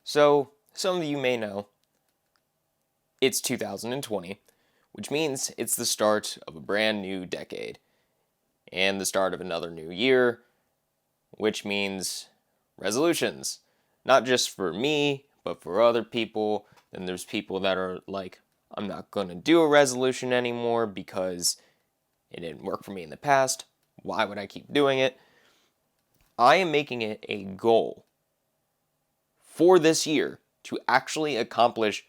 So, some of you may know it's 2020, which means it's the start of a brand new decade and the start of another new year, which means resolutions. Not just for me, but for other people. Then there's people that are like, I'm not going to do a resolution anymore because it didn't work for me in the past. Why would I keep doing it? I am making it a goal for this year to actually accomplish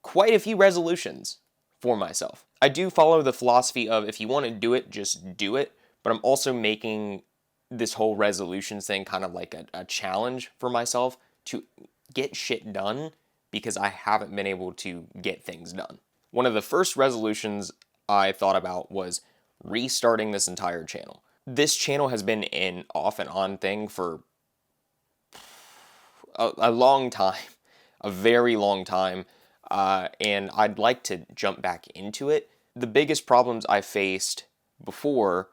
quite a few resolutions for myself. I do follow the philosophy of if you want to do it, just do it, but I'm also making this whole resolutions thing kind of like a challenge for myself to get shit done because I haven't been able to get things done. One of the first resolutions I thought about was restarting this entire channel. This channel has been an off and on thing for a long time, a very long time, and I'd like to jump back into it. The biggest problems I faced before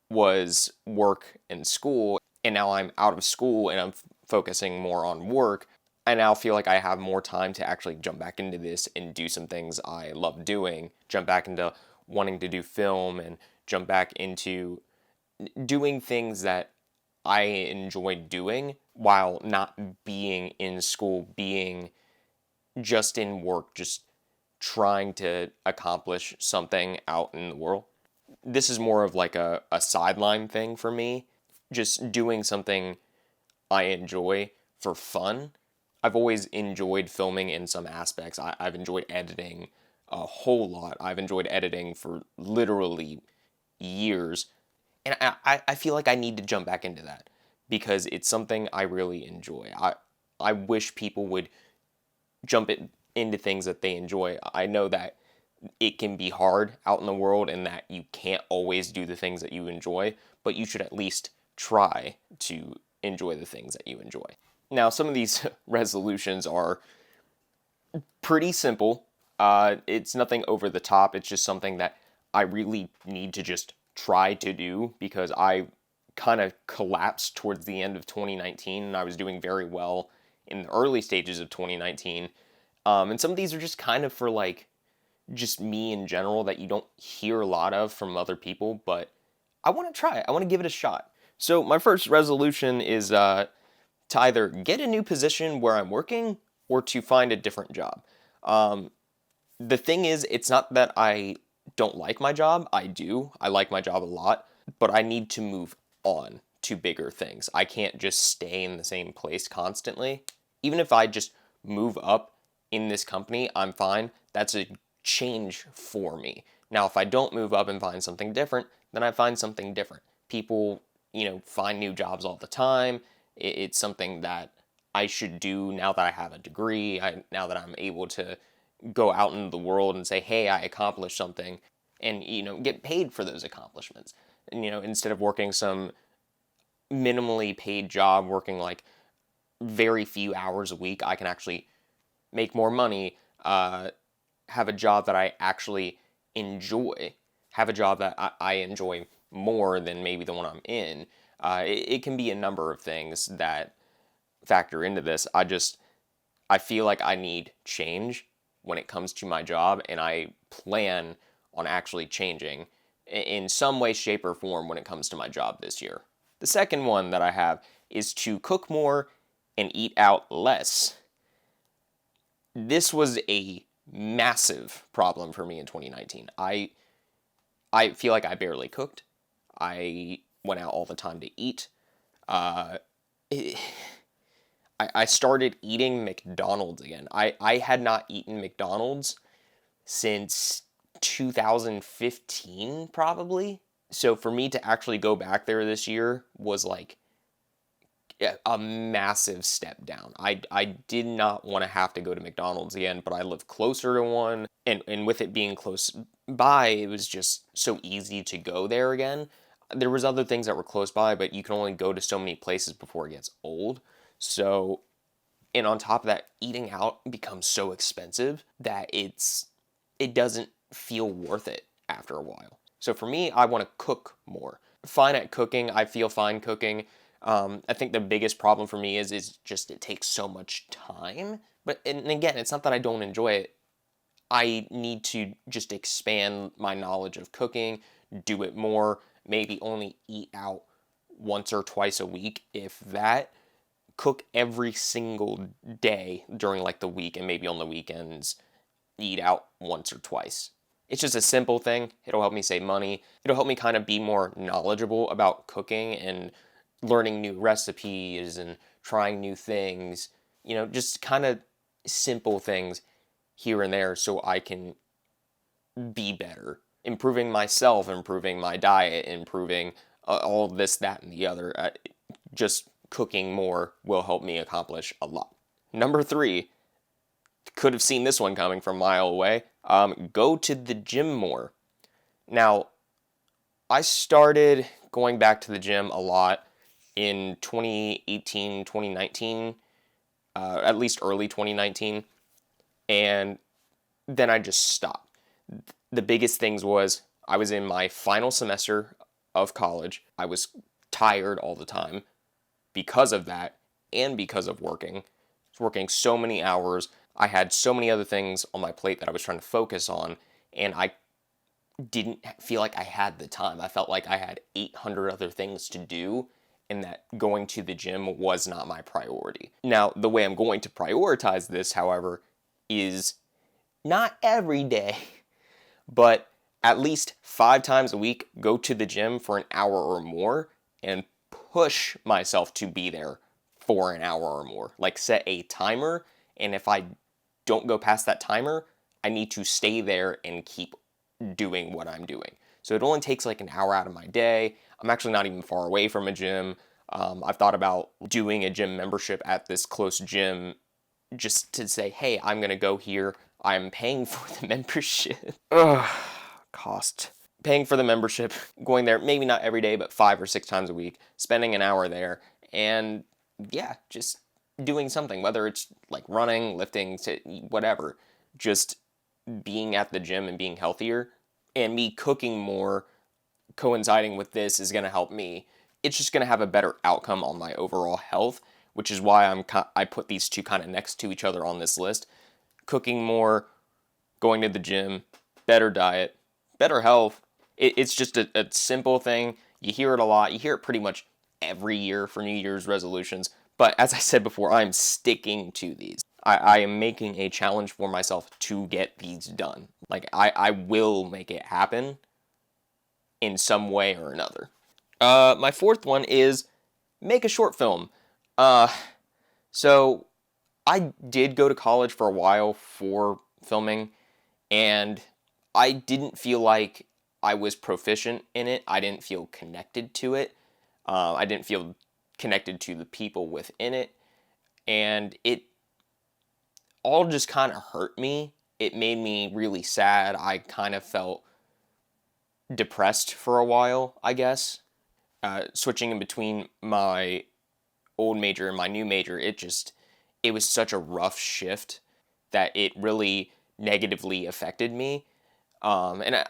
was work and school, and now I'm out of school and I'm focusing more on work. I now feel like I have more time to actually jump back into this and do some things I love doing, jump back into wanting to do film and jump back into doing things that I enjoy doing while not being in school, being just in work, just trying to accomplish something out in the world. This is more of like a sideline thing for me, just doing something I enjoy for fun. I've always enjoyed filming in some aspects. I've enjoyed editing a whole lot. I've enjoyed editing for literally years. And I feel like I need to jump back into that because it's something I really enjoy. I wish people would into things that they enjoy. I know that it can be hard out in the world and that you can't always do the things that you enjoy, but you should at least try to enjoy the things that you enjoy. Now, some of these resolutions are pretty simple. It's nothing over the top. It's just something that I really need to just try to do because I kind of collapsed towards the end of 2019 and I was doing very well in the early stages of 2019. And some of these are just kind of for like just me in general that you don't hear a lot of from other people, but I want to try it. I want to give it a shot. So my first resolution is to either get a new position where I'm working or to find a different job. The thing is, it's not that I don't like my job. I do. I like my job a lot, but I need to move on to bigger things. I can't just stay in the same place constantly. Even if I just move up in this company, I'm fine. That's a change for me. Now, if I don't move up and find something different, then I find something different. People, find new jobs all the time. It's something that I should do now that I have a degree, now that I'm able to go out into the world and say, hey, I accomplished something and, get paid for those accomplishments. And, instead of working some minimally paid job, working like very few hours a week, I can actually make more money, have a job that I actually enjoy, have a job that I enjoy more than maybe the one I'm in. It can be a number of things that factor into this. I feel like I need change when it comes to my job, and I plan on actually changing in some way, shape, or form when it comes to my job this year. The second one that I have is to cook more and eat out less. This was a massive problem for me in 2019. I feel like I barely cooked. I went out all the time to eat. Uh, I started eating McDonald's again. I had not eaten McDonald's since 2015, probably. So for me to actually go back there this year was like a massive step down. I did not want to have to go to McDonald's again, but I live closer to one. And with it being close by, it was just so easy to go there again. There was other things that were close by, but you can only go to so many places before it gets old. So, and on top of that, eating out becomes so expensive that it doesn't feel worth it after a while. So for me, I want to cook more. Fine at cooking. I feel fine cooking. I think the biggest problem for me is just it takes so much time. But and again, it's not that I don't enjoy it. I need to just expand my knowledge of cooking, do it more, maybe only eat out once or twice a week, if that. Cook every single day during like the week and maybe on the weekends, eat out once or twice. It's just a simple thing. It'll help me save money. It'll help me kind of be more knowledgeable about cooking and learning new recipes and trying new things. Just kind of simple things here and there so I can be better. Improving myself, improving my diet, improving all this, that, and the other. Just cooking more will help me accomplish a lot. Number 3, could have seen this one coming from a mile away. Go to the gym more. Now, I started going back to the gym a lot in 2018, 2019, at least early 2019, and then I just stopped. The biggest things was I was in my final semester of college. I was tired all the time because of that and because of working. I was working so many hours. I had so many other things on my plate that I was trying to focus on, and I didn't feel like I had the time. I felt like I had 800 other things to do, and that going to the gym was not my priority. Now, the way I'm going to prioritize this, however, is not every day, but at least 5 times a week, go to the gym for an hour or more and push myself to be there for an hour or more. Like, set a timer, and if I don't go past that timer, I need to stay there and keep doing what I'm doing. So it only takes like an hour out of my day. I'm actually not even far away from a gym. I've thought about doing a gym membership at this close gym just to say, hey, I'm going to go here. I'm paying for the membership. Ugh, cost. Paying for the membership, going there, maybe not every day, but 5 or 6 times a week, spending an hour there, and yeah, just doing something, whether it's like running, lifting, whatever, just being at the gym and being healthier, and me cooking more coinciding with this is going to help me. It's just going to have a better outcome on my overall health, which is why I put these two kind of next to each other on this list. Cooking more, going to the gym, better diet, better health. It's just a simple thing. You hear it a lot. You hear it pretty much every year for New Year's resolutions. But as I said before, I'm sticking to these. I am making a challenge for myself to get these done. Like, I will make it happen in some way or another. My 4th one is make a short film. So I did go to college for a while for filming, and I didn't feel like I was proficient in it. I didn't feel connected to it. I didn't feel connected to the people within it, and it all just kind of hurt me. It made me really sad. I kind of felt depressed for a while, I guess. Switching in between my old major and my new major, it was such a rough shift that it really negatively affected me. And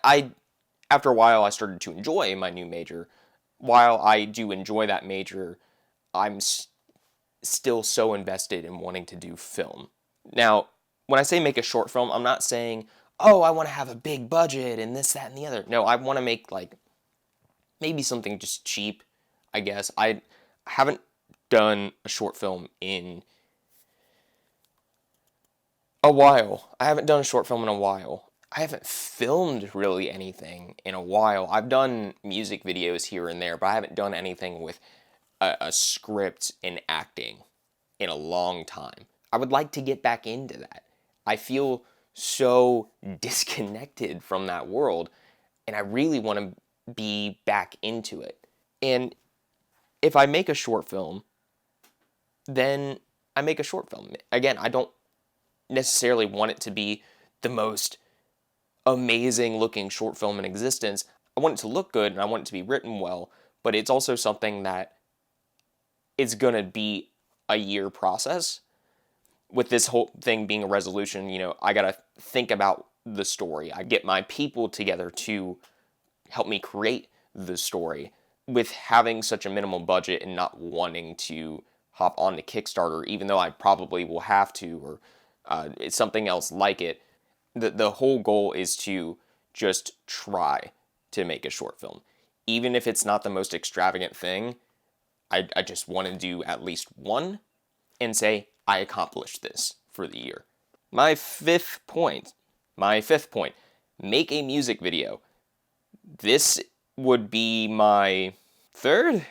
after a while, I started to enjoy my new major. While I do enjoy that major, I'm still so invested in wanting to do film. Now, when I say make a short film, I'm not saying, oh, I want to have a big budget and this, that, and the other. No, I want to make like maybe something just cheap, I guess. I haven't done a short film in a while. I haven't done a short film in a while. I haven't filmed really anything in a while. I've done music videos here and there, but I haven't done anything with a script and acting in a long time. I would like to get back into that. I feel so disconnected from that world, and I really want to be back into it. And if I make a short film, then I make a short film. Again, I don't necessarily want it to be the most amazing looking short film in existence. I want it to look good and I want it to be written well, but it's also something that is going to be a year process. With this whole thing being a resolution, I got to think about the story. I get my people together to help me create the story. with having such a minimal budget and not wanting to hop onto Kickstarter, even though I probably will have to, or it's something else like it, the whole goal is to just try to make a short film. Even if it's not the most extravagant thing, I just want to do at least one and say, I accomplished this for the year. My fifth point, make a music video. This would be my third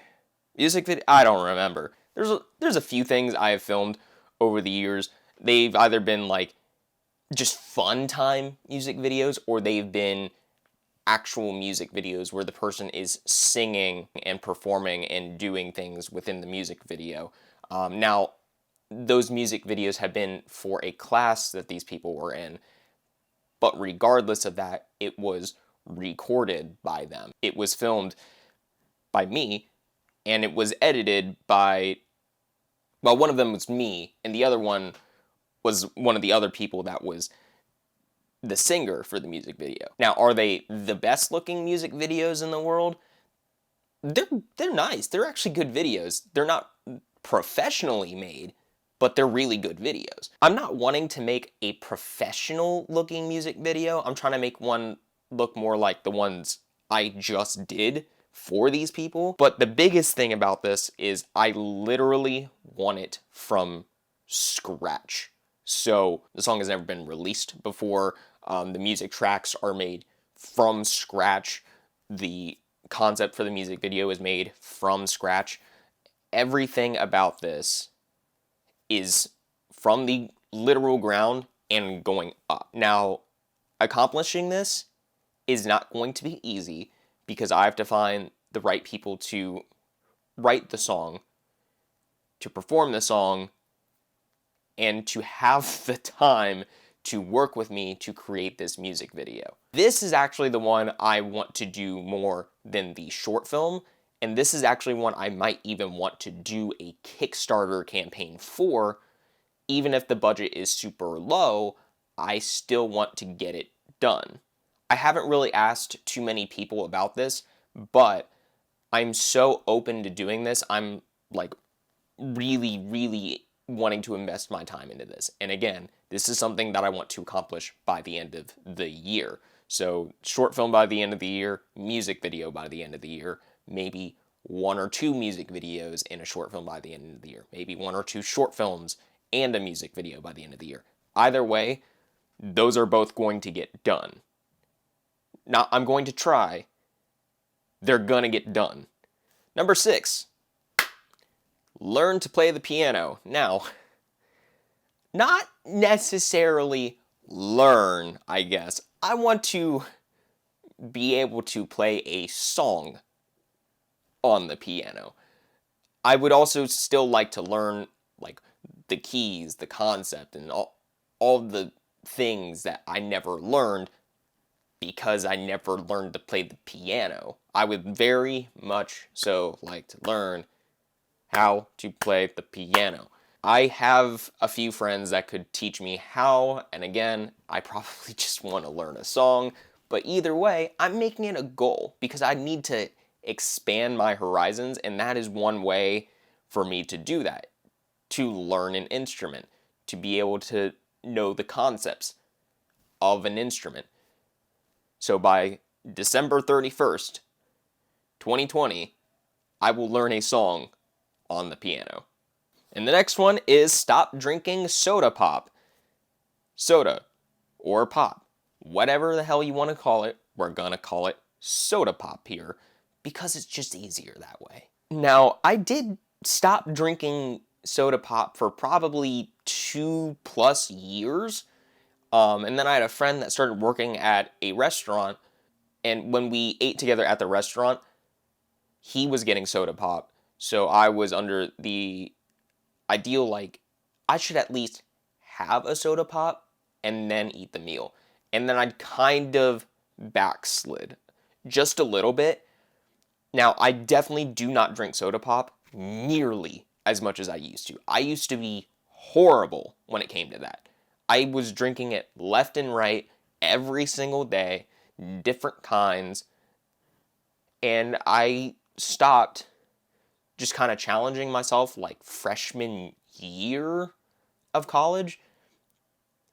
music video. I don't remember. There's a few things I have filmed over the years. They've either been like just fun time music videos, or they've been actual music videos where the person is singing and performing and doing things within the music video. Now, those music videos have been for a class that these people were in, but regardless of that, it was recorded by them. It was filmed by me, and it was edited by, well, one of them was me, and the other one was one of the other people that was the singer for the music video. Now, are they the best looking music videos in the world? They're nice. They're actually good videos. They're not professionally made, but they're really good videos. I'm not wanting to make a professional looking music video. I'm trying to make one look more like the ones I just did for these people. But the biggest thing about this is I literally want it from scratch. So the song has never been released before. The music tracks are made from scratch. The concept for the music video is made from scratch. Everything about this is from the literal ground and going up. Now, accomplishing this is not going to be easy because I have to find the right people to write the song, to perform the song, and to have the time to work with me to create this music video. This is actually the one I want to do more than the short film, and this is actually one I might even want to do a Kickstarter campaign for. Even if the budget is super low, I still want to get it done. I haven't really asked too many people about this, but I'm so open to doing this. I'm like really, really wanting to invest my time into this. And again, this is something that I want to accomplish by the end of the year. So short film by the end of the year, music video by the end of the year, maybe 1 or 2 music videos and a short film by the end of the year, maybe 1 or 2 short films and a music video by the end of the year. Either way, those are both going to get done. Now, I'm going to try. They're gonna get done. Number 6, learn to play the piano. Now, not necessarily learn, I guess. I want to be able to play a song on the piano. I would also still like to learn like the keys, the concept, and all the things that I never learned because I never learned to play the piano. I would very much so like to learn how to play the piano. I have a few friends that could teach me how, and again, I probably just want to learn a song, but either way, I'm making it a goal because I need to expand my horizons, and that is one way for me to do that, to learn an instrument, to be able to know the concepts of an instrument. So by December 31st, 2020, I will learn a song on the piano. And the next one is stop drinking soda pop. Soda or pop, whatever the hell you want to call it, we're gonna call it soda pop here because it's just easier that way. Now, I did stop drinking soda pop for probably 2+ years. And then I had a friend that started working at a restaurant, and when we ate together at the restaurant, he was getting soda pop. So I was under the ideal, like, I should at least have a soda pop and then eat the meal. And then I'd kind of backslid just a little bit. Now, I definitely do not drink soda pop nearly as much as I used to. I used to be horrible when it came to that. I was drinking it left and right every single day, different kinds, and I stopped just kind of challenging myself like freshman year of college,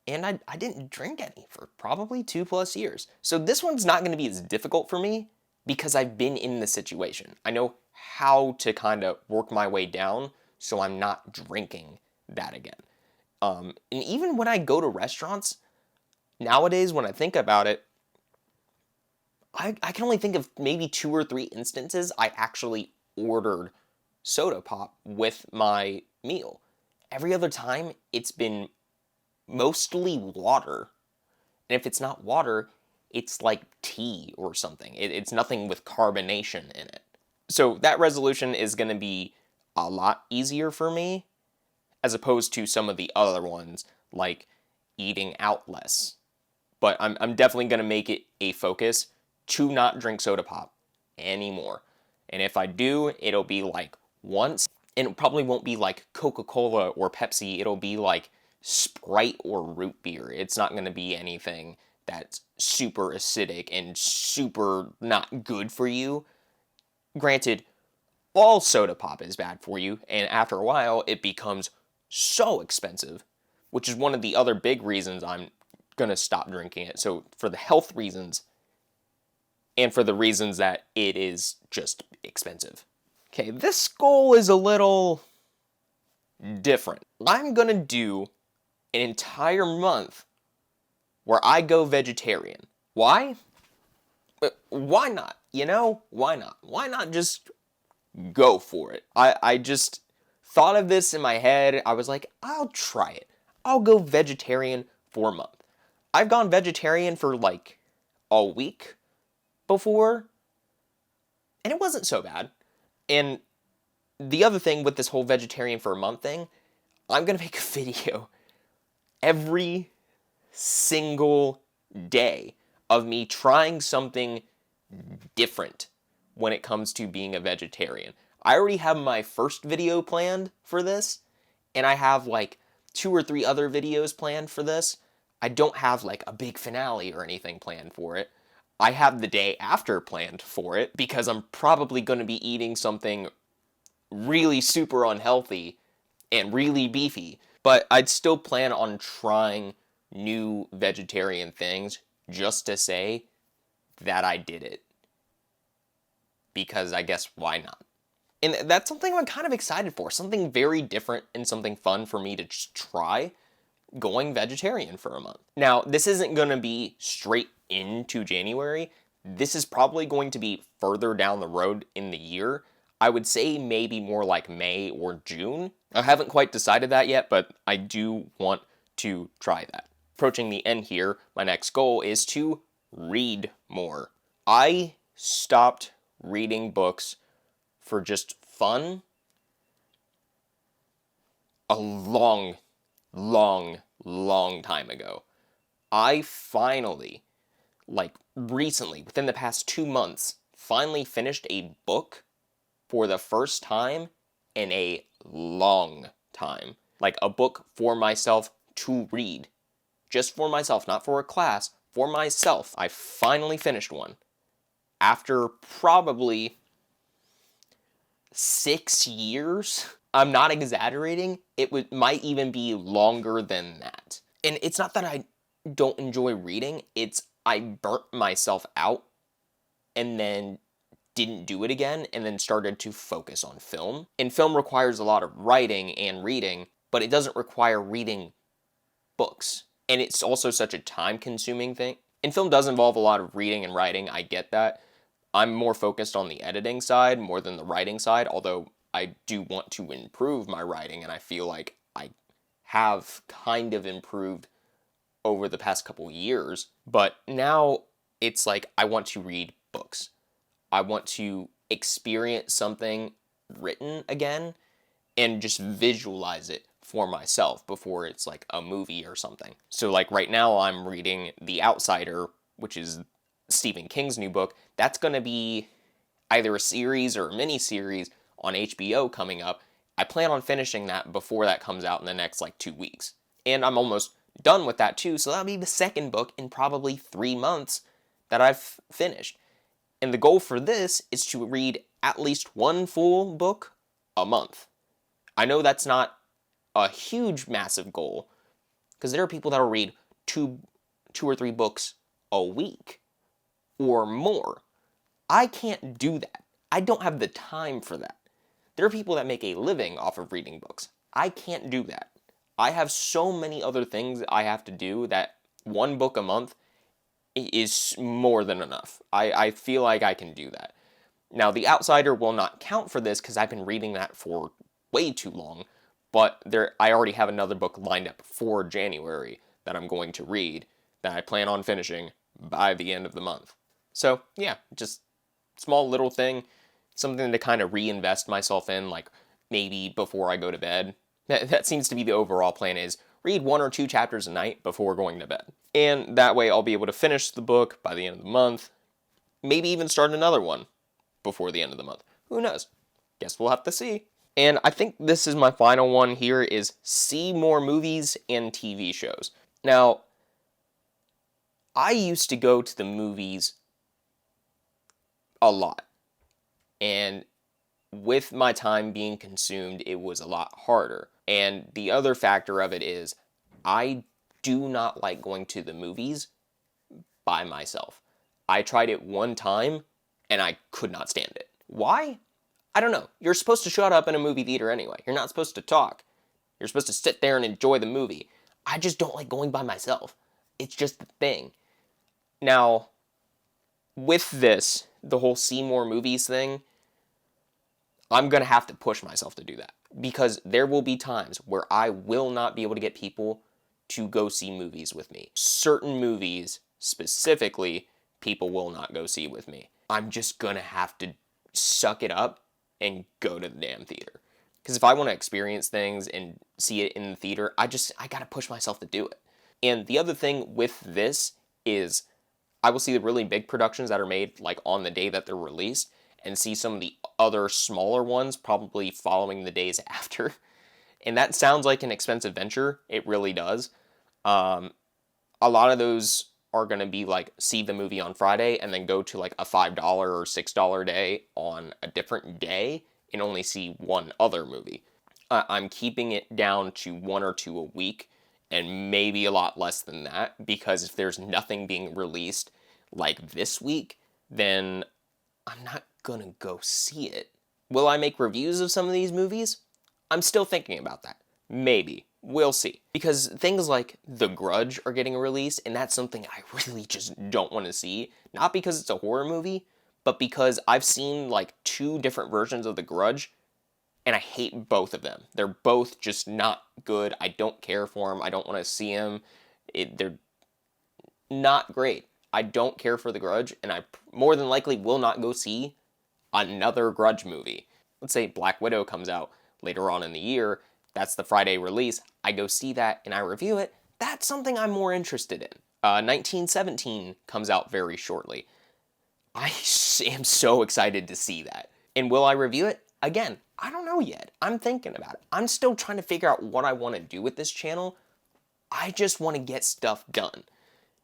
and I didn't drink any for probably 2+ years. So this one's not going to be as difficult for me because I've been in the situation. I know how to kind of work my way down so I'm not drinking that again. And even when I go to restaurants, nowadays when I think about it, I can only think of maybe 2 or 3 instances I actually ordered soda pop with my meal. Every other time, it's been mostly water. And if it's not water, it's like tea or something. It's nothing with carbonation in it. So that resolution is going to be a lot easier for me as opposed to some of the other ones, like eating out less. But I'm definitely going to make it a focus to not drink soda pop anymore. And if I do, it'll be like once, and it probably won't be like Coca-Cola or Pepsi. It'll be like Sprite or root beer. It's not going to be anything that's super acidic and super not good for you. Granted, all soda pop is bad for you, and after a while, it becomes so expensive, which is one of the other big reasons I'm going to stop drinking it. So for the health reasons, and for the reasons that it is just expensive. Okay, this goal is a little different. I'm gonna do an entire month where I go vegetarian. Why? Why not? You know, why not? Why not just go for it? I just thought of this in my head. I was like, I'll try it. I'll go vegetarian for a month. I've gone vegetarian for like a week before, and it wasn't so bad. And the other thing with this whole vegetarian for a month thing, I'm going to make a video every single day of me trying something different when it comes to being a vegetarian. I already have my first video planned for this, and I have like 2 or 3 other videos planned for this. I don't have like a big finale or anything planned for it. I have the day after planned for it because I'm probably going to be eating something really super unhealthy and really beefy. But I'd still plan on trying new vegetarian things just to say that I did it. Because I guess why not? And that's something I'm kind of excited for. Something very different and something fun for me to just try, going vegetarian for a month. Now, this isn't going to be straight into January. This is probably going to be further down the road in the year. I would say maybe more like May or June. I haven't quite decided that yet, but I do want to try that. Approaching the end here, my next goal is to read more. I stopped reading books for just fun a long time ago. I finally, like recently, within the past 2 months, finally finished a book for the first time in a long time. Like a book for myself to read. Just for myself, not for a class, for myself. I finally finished one. After probably 6 years. I'm not exaggerating. Might even be longer than that. And it's not that I don't enjoy reading. It's I burnt myself out and then didn't do it again and then started to focus on film. And film requires a lot of writing and reading, but it doesn't require reading books. And it's also such a time-consuming thing. And film does involve a lot of reading and writing. I get that. I'm more focused on the editing side more than the writing side, although I do want to improve my writing, and I feel like I have kind of improved over the past couple years. But now it's like I want to read books. I want to experience something written again and just visualize it for myself before it's like a movie or something. So like right now I'm reading The Outsider, which is Stephen King's new book. That's going to be either a series or a mini-series on HBO coming up. I plan on finishing that before that comes out in the next like 2 weeks. And I'm almost done with that too, so that'll be the second book in probably 3 months that I've finished. And the goal for this is to read at least one full book a month. I know that's not a huge, massive goal, because there are people that will read two or three books a week or more. I can't do that. I don't have the time for that. There are people that make a living off of reading books. I can't do that. I have so many other things I have to do that one book a month is more than enough. I feel like I can do that. Now, The Outsider will not count for this because I've been reading that for way too long, but I already have another book lined up for January that I'm going to read that I plan on finishing by the end of the month. So, yeah, just small little thing, something to kind of reinvest myself in, like maybe before I go to bed. That seems to be the overall plan, is read 1 or 2 chapters a night before going to bed. And that way I'll be able to finish the book by the end of the month, maybe even start another one before the end of the month. Who knows? Guess we'll have to see. And I think this is my final one here, is see more movies and TV shows. Now, I used to go to the movies a lot. And with my time being consumed, it was a lot harder. And the other factor of it is I do not like going to the movies by myself. I tried it one time and I could not stand it. Why? I don't know. You're supposed to shut up in a movie theater anyway. You're not supposed to talk. You're supposed to sit there and enjoy the movie. I just don't like going by myself. It's just the thing. Now, with this, the whole see more movies thing, I'm going to have to push myself to do that, because there will be times where I will not be able to get people to go see movies with me. Certain movies, specifically, people will not go see with me. I'm just going to have to suck it up and go to the damn theater. Because if I want to experience things and see it in the theater, I got to push myself to do it. And the other thing with this is I will see the really big productions that are made like on the day that they're released, and see some of the other smaller ones probably following the days after. And that sounds like an expensive venture. It really does. A lot of those are going to be like see the movie on Friday and then go to like a $5 or $6 day on a different day and only see one other movie. I'm keeping it down to 1 or 2 a week, and maybe a lot less than that, because if there's nothing being released like this week, then I'm not gonna go see it. Will I make reviews of some of these movies? I'm still thinking about that. Maybe. We'll see. Because things like The Grudge are getting released, and that's something I really just don't want to see. Not because it's a horror movie, but because I've seen like 2 different versions of The Grudge, and I hate both of them. They're both just not good. I don't care for them. I don't want to see them. They're not great. I don't care for The Grudge, and I more than likely will not go see another Grudge movie. Let's say Black Widow comes out later on in the year. That's the Friday release. I go see that and I review it. That's something I'm more interested in. 1917 comes out very shortly. I am so excited to see that. And will I review it? Again, I don't know yet. I'm thinking about it. I'm still trying to figure out what I want to do with this channel. I just want to get stuff done.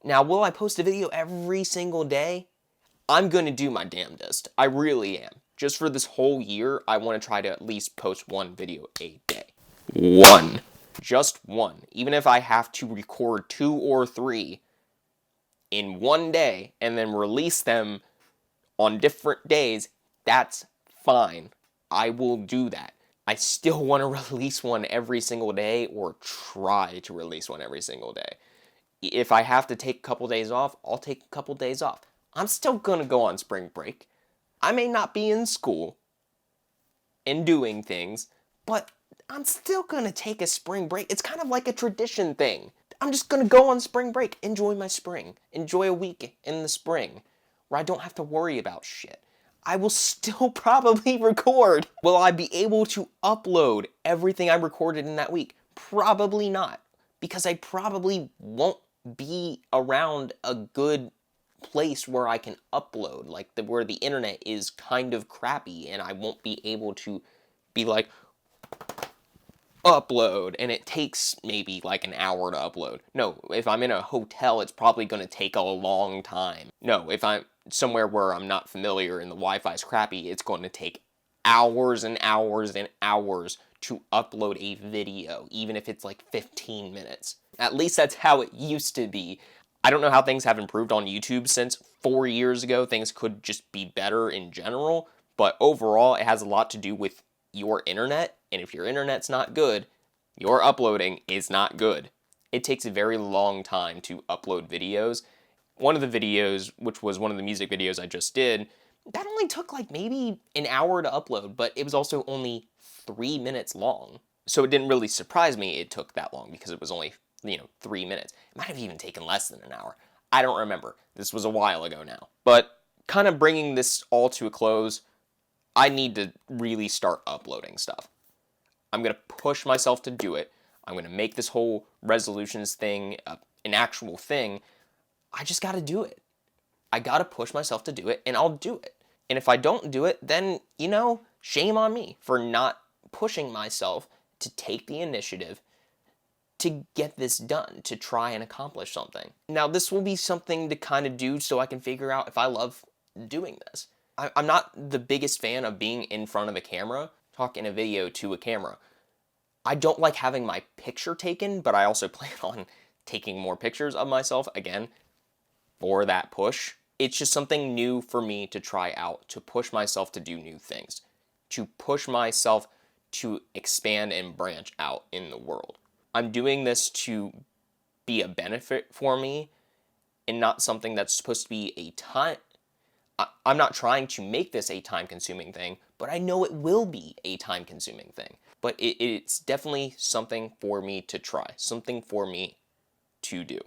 Now, will I post a video every single day? I'm going to do my damnedest. I really am. Just for this whole year, I want to try to at least post 1 video a day. 1. Just 1. Even if I have to record 2 or 3 in 1 day and then release them on different days, that's fine. I will do that. I still want to release one every single day, or try to release one every single day. If I have to take a couple days off, I'll take a couple days off. I'm still going to go on spring break. I may not be in school and doing things, but I'm still going to take a spring break. It's kind of like a tradition thing. I'm just going to go on spring break, enjoy my spring, enjoy a week in the spring where I don't have to worry about shit. I will still probably record. Will I be able to upload everything I recorded in that week? Probably not, because I probably won't be around a good place where I can upload, like where the internet is kind of crappy and I won't be able to be like, upload, and it takes maybe like an hour to upload. No, if I'm in a hotel, it's probably going to take a long time. No, if I'm somewhere where I'm not familiar and the Wi-Fi is crappy, it's going to take hours and hours and hours to upload a video, even if it's like 15 minutes. At least that's how it used to be. I don't know how things have improved on YouTube since 4 years ago. Things could just be better in general, but overall, it has a lot to do with your internet, and if your internet's not good, your uploading is not good. It takes a very long time to upload videos. One of the videos, which was one of the music videos I just did, that only took like maybe an hour to upload, but it was also only 3 minutes long. So it didn't really surprise me it took that long because it was only, 3 minutes. It might have even taken less than an hour. I don't remember. This was a while ago now. But kind of bringing this all to a close, I need to really start uploading stuff. I'm going to push myself to do it. I'm going to make this whole resolutions thing an actual thing. I just got to do it. I got to push myself to do it, and I'll do it. And if I don't do it, then, shame on me for not pushing myself to take the initiative to get this done, to try and accomplish something. Now, this will be something to kind of do so I can figure out if I love doing this. I'm not the biggest fan of being in front of a camera, talking a video to a camera. I don't like having my picture taken, but I also plan on taking more pictures of myself, again, for that push. It's just something new for me to try out, to push myself to do new things, to push myself to expand and branch out in the world. I'm doing this to be a benefit for me and not something that's supposed to be a time. I'm not trying to make this a time-consuming thing, but I know it will be a time-consuming thing. But it's definitely something for me to try, something for me to do.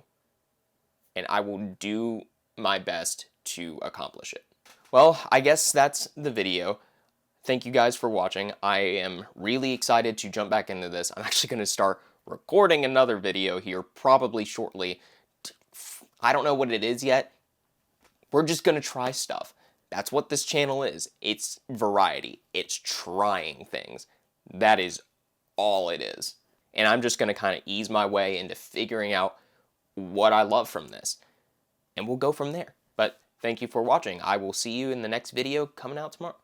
And I will do my best to accomplish it. Well, I guess that's the video. Thank you guys for watching. I am really excited to jump back into this. I'm actually going to start recording another video here probably shortly. I don't know what it is yet. We're just going to try stuff. That's what this channel is. It's variety. It's trying things. That is all it is. And I'm just going to kind of ease my way into figuring out what I love from this. And we'll go from there. But thank you for watching. I will see you in the next video coming out tomorrow.